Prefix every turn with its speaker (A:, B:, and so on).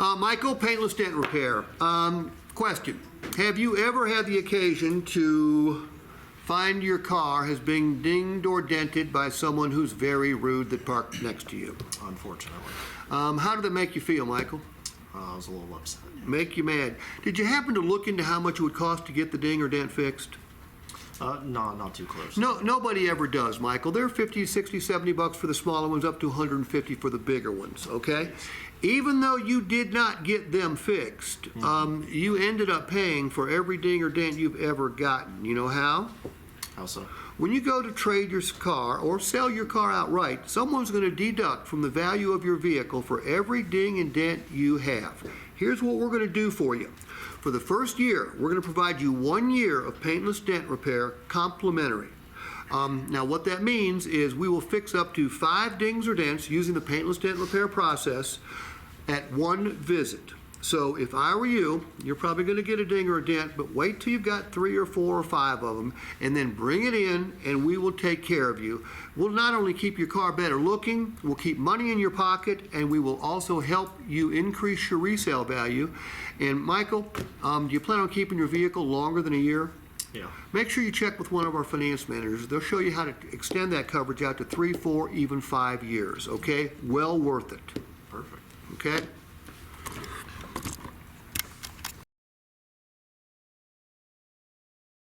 A: Michael, Paintless Dent Repair. Question. Have you ever had the occasion to find your car has been dinged or dented by someone who's very rude that parked next to you?
B: Unfortunately.
A: How did that make you feel, Michael?
B: I was a little upset.
A: Make you mad. Did you happen to look into how much it would cost to get the ding or dent fixed?
B: No, not too close.
A: No, nobody ever does, Michael. They're 50, 60, 70 bucks for the smaller ones, up to 150 for the bigger ones, okay? Even though you did not get them fixed, you ended up paying for every ding or dent you've ever gotten. You know how?
B: How so?
A: When you go to trade your car or sell your car outright, someone's going to deduct from the value of your vehicle for every ding and dent you have. Here's what we're going to do for you. For the first year, we're going to provide you 1 year of paintless dent repair complimentary. Now what that means is we will fix up to 5 dings or dents using the paintless dent repair process at one visit. So if I were you, you're probably going to get a ding or a dent, but wait till you've got 3 or 4 or 5 of them, and then bring it in and we will take care of you. We'll not only keep your car better looking, we'll keep money in your pocket, and we will also help you increase your resale value. And Michael, do you plan on keeping your vehicle longer than a year?
B: Yeah.
A: Make sure you check with one of our finance managers. They'll show you how to extend that coverage out to 3, 4, even 5 years, okay? Well worth it.
B: Perfect.
A: Okay?